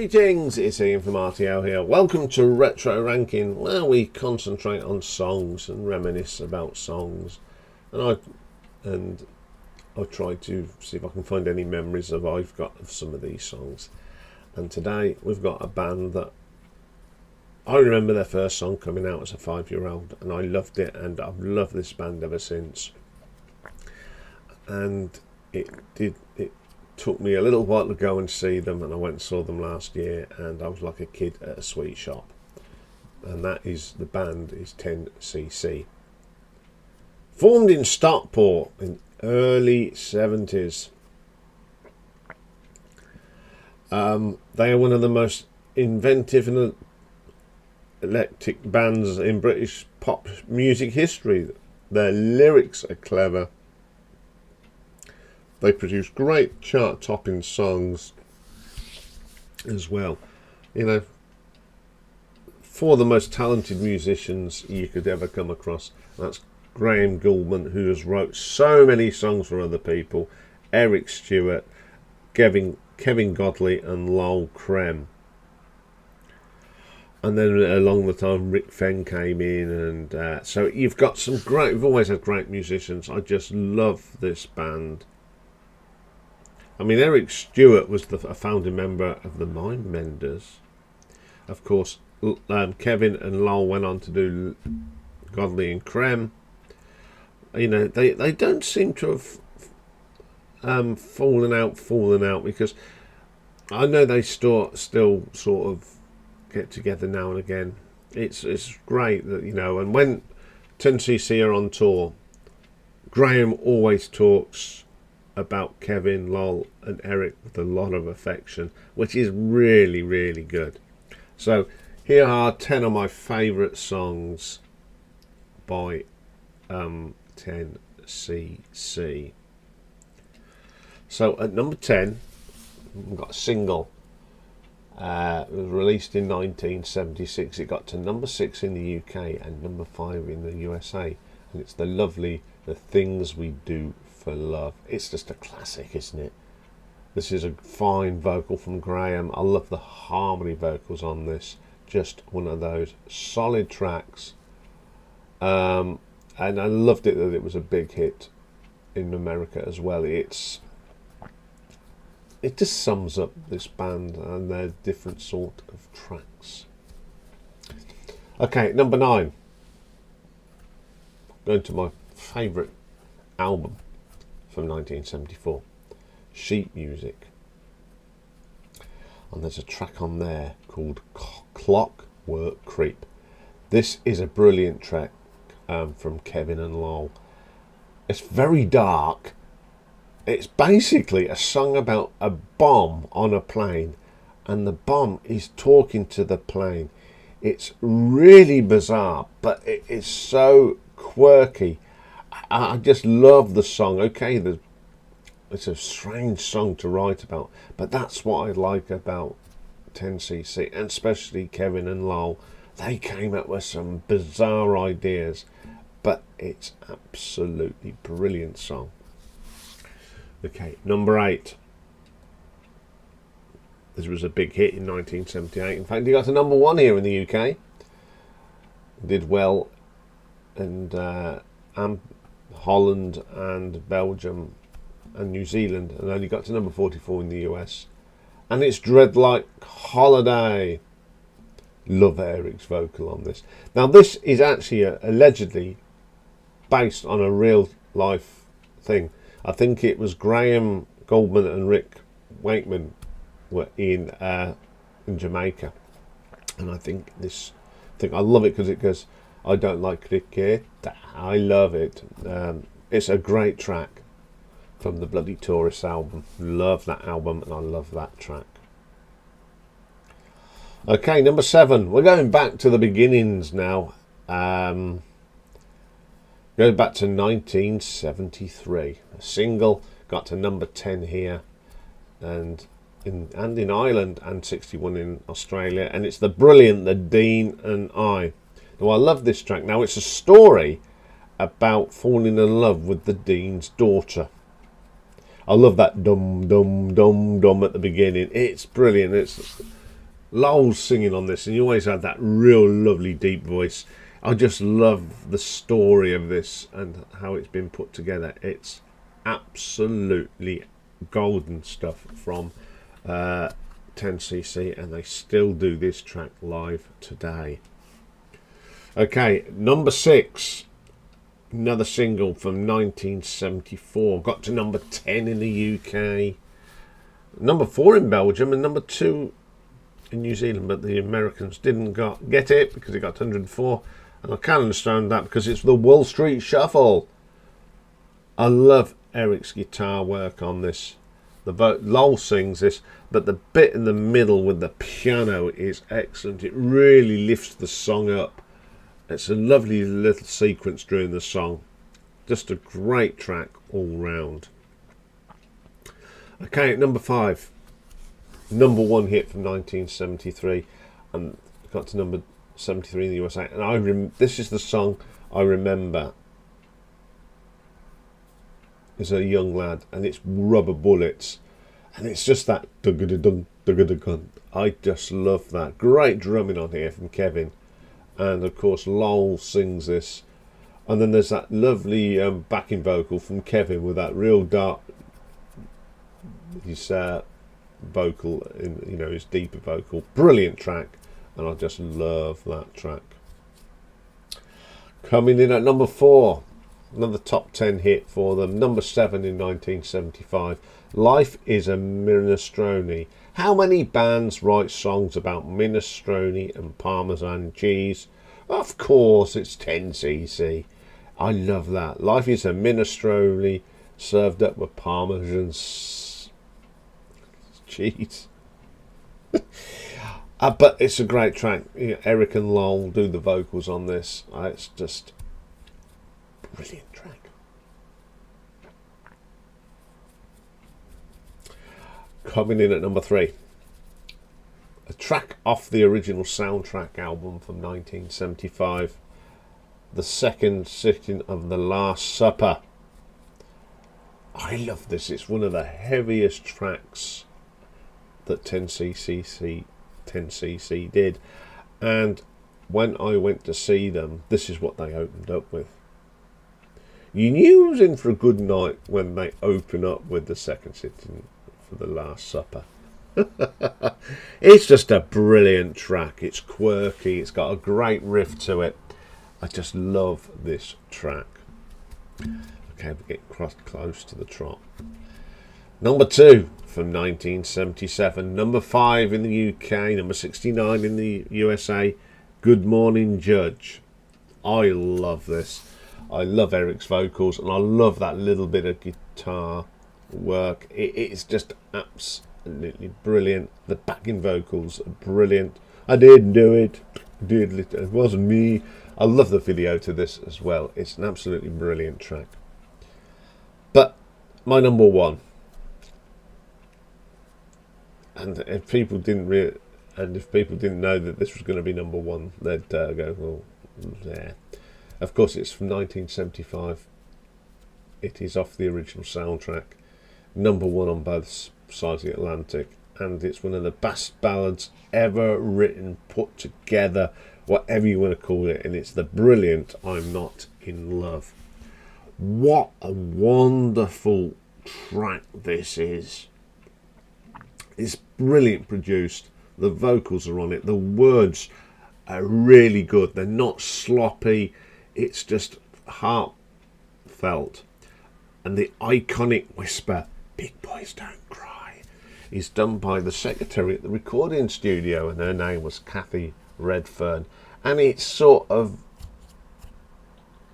Greetings, it's Iain from RTO here. Welcome to Retro Ranking, where we concentrate on songs and reminisce about songs. And I try to see if I can find any memories I've got of some of these songs. And today we've got a band that I remember their first song coming out as a 5-year-old, and I loved it, and I've loved this band ever since. And it took me a little while to go and see them, and I went and saw them last year, and I was like a kid at a sweet shop. And the band is 10cc. Formed in Stockport in early 70s. They are one of the most inventive and eclectic bands in British pop music history. Their lyrics are clever. They produce great chart-topping songs as well. You know, four of the most talented musicians you could ever come across. That's Graham Gouldman, who has wrote so many songs for other people, Eric Stewart, Kevin Godley and Lol Creme. And then along the time Rick Fenn came in, and so you've got some great, we've always had great musicians. I just love this band. I mean, Eric Stewart was a founding member of the Mindmenders. Of course, Kevin and Lol went on to do Godley and Creme. You know, they don't seem to have fallen out, because I know they still sort of get together now and again. It's great that, you know, and when 10cc are on tour, Graham always talks about Kevin, Lol and Eric with a lot of affection, which is really, really good. So here are 10 of my favourite songs by 10cc. So at number 10, we've got a single. It was released in 1976. It got to number 6 in the UK and number 5 in the USA. And it's the lovely The Things We Do for Love. It's just a classic, isn't it? This is a fine vocal from Graham. I love the harmony vocals on this. Just one of those solid tracks. And I loved it that it was a big hit in America as well. It just sums up this band and their different sort of tracks. Okay, number 9. Going to my favourite album from 1974, Sheet Music. And there's a track on there called Clockwork Creep. This is a brilliant track from Kevin and Lol. It's very dark. It's basically a song about a bomb on a plane, and the bomb is talking to the plane. It's really bizarre, but it is so quirky. I just love the song. Okay, it's a strange song to write about, but that's what I like about 10cc, and especially Kevin and Lol. They came up with some bizarre ideas, but it's absolutely brilliant song. Okay, number 8. This was a big hit in 1978. In fact, it got to number 1 here in the UK. Did well, and Holland and Belgium and New Zealand, and only got to number 44 in the US. And it's Dread Like Holiday. Love Eric's vocal on this. Now this is actually allegedly based on a real life thing. I think it was Graham Gouldman and Rick Wakeman were in Jamaica, and I love it because it goes, I don't like cricket, I love it. It's a great track from the Bloody Tourist album. Love that album, and I love that track. Okay, number 7. We're going back to the beginnings now. Going back to 1973. A single got to number 10 here, and in Ireland, and 61 in Australia. And it's the brilliant The Dean and I. Now, I love this track. Now, it's a story about falling in love with the Dean's daughter. I love that dum dum dum dum at the beginning. It's brilliant. Lowell's singing on this, and he always had that real lovely deep voice. I just love the story of this and how it's been put together. It's absolutely golden stuff from 10cc, and they still do this track live today. Okay, number 6, another single from 1974, got to number 10 in the UK, number 4 in Belgium, and number 2 in New Zealand, but the Americans didn't get it because it got 104, and I can understand that because it's the Wall Street Shuffle. I love Eric's guitar work on this. Lowell sings this, but the bit in the middle with the piano is excellent. It really lifts the song up. It's a lovely little sequence during the song. Just a great track all round. Okay, at number 5, number 1 hit from 1973, and got to number 73 in the USA. And this is the song I remember as a young lad, and it's Rubber Bullets, and it's just that dug-a-dug, dug-a-dug. I just love that. Great drumming on here from Kevin, and of course Lowell sings this, and then there's that lovely backing vocal from Kevin with that real dark, his vocal, his deeper vocal. Brilliant track, and I just love that track. Coming in at number 4, another top 10 hit for them, number 7 in 1975, Life is a Minestrone. How many bands write songs about minestrone and Parmesan cheese? Of course it's 10cc. I love that. Life is a Minestrone served up with Parmesan cheese. But it's a great track. Eric and Lowell do the vocals on this. It's just brilliant track. Coming in at number 3, a track off the original soundtrack album from 1975, The Second Sitting of the Last Supper. I love this. It's one of the heaviest tracks that 10cc did, and when I went to see them, this is what they opened up with. You knew it was in for a good night when they open up with The Second Sitting for the Last Supper. It's just a brilliant track. It's quirky, it's got a great riff to it. I just love this track. Okay, we're getting close to the trot. Number 2 from 1977, number 5 in the UK, number 69 in the USA, Good Morning Judge. I love this. I love Eric's vocals, and I love that little bit of guitar work. It's just absolutely brilliant. The backing vocals are brilliant. I didn't do it. It wasn't me. I love the video to this as well. It's an absolutely brilliant track. But my number 1, and if people didn't know that this was going to be number 1, they'd go, well, yeah. Of course, it's from 1975. It is off the original soundtrack, number 1 on both sides of the Atlantic, and it's one of the best ballads ever written, put together, whatever you want to call it, and it's the brilliant I'm Not in Love. What a wonderful track this is. It's brilliant produced. The vocals are on it. The words are really good. They're not sloppy. It's just heartfelt. And the iconic whisper, "Big boys don't cry," is done by the secretary at the recording studio, and her name was Kathy Redfern. And it's sort of,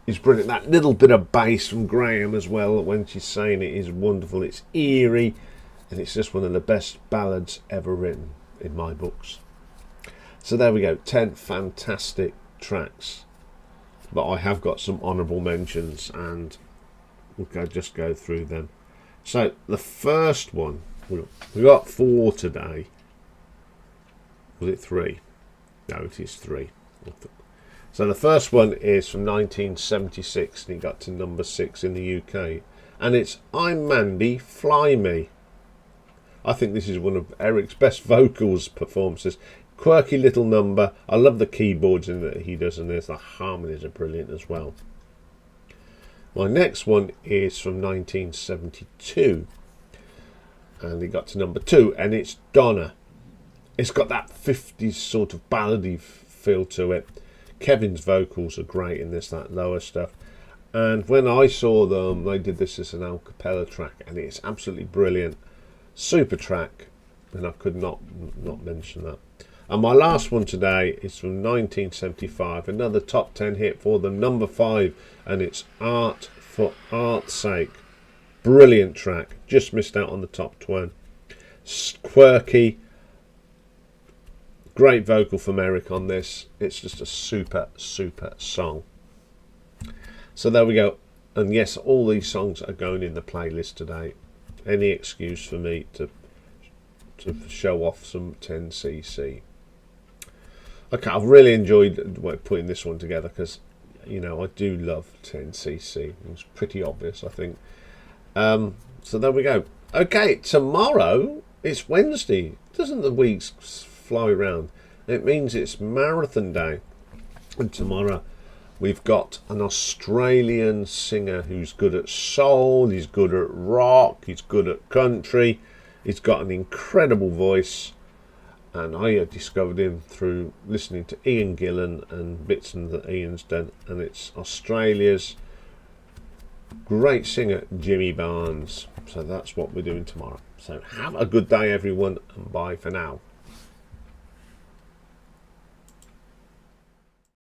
it's brilliant. That little bit of bass from Graham as well when she's saying it is wonderful. It's eerie, and it's just one of the best ballads ever written in my books. So there we go, 10 fantastic tracks. But I have got some honourable mentions, and we'll just go through them. So the first one, we got 4 today. Was it 3? No, it is 3. So the first one is from 1976, and it got to number 6 in the UK, and it's I'm Mandy, Fly Me. I think this is one of Eric's best vocals performances. Quirky little number. I love the keyboards in that he does, and the harmonies are brilliant as well. My next one is from 1972, and it got to number 2, and it's Donna. It's got that 50s sort of ballady feel to it. Kevin's vocals are great in this, that lower stuff. And when I saw them, they did this as an a cappella track, and it's absolutely brilliant. Super track, and I could not mention that. And my last one today is from 1975, another top 10 hit for them, number 5, and it's Art for Art's Sake. Brilliant track, just missed out on the top 20. Quirky, great vocal from Eric on this. It's just a super song. So there we go. And yes, all these songs are going in the playlist today. Any excuse for me to show off some 10cc. Okay, I've really enjoyed putting this one together because, you know, I do love 10cc. It's pretty obvious, I think. So there we go. Okay, tomorrow it's Wednesday. Doesn't the weeks fly around? It means it's marathon day. And tomorrow we've got an Australian singer who's good at soul, he's good at rock, he's good at country. He's got an incredible voice. And I discovered him through listening to Ian Gillan and bits that Ian's done. And it's Australia's great singer, Jimmy Barnes. So that's what we're doing tomorrow. So have a good day, everyone, and bye for now.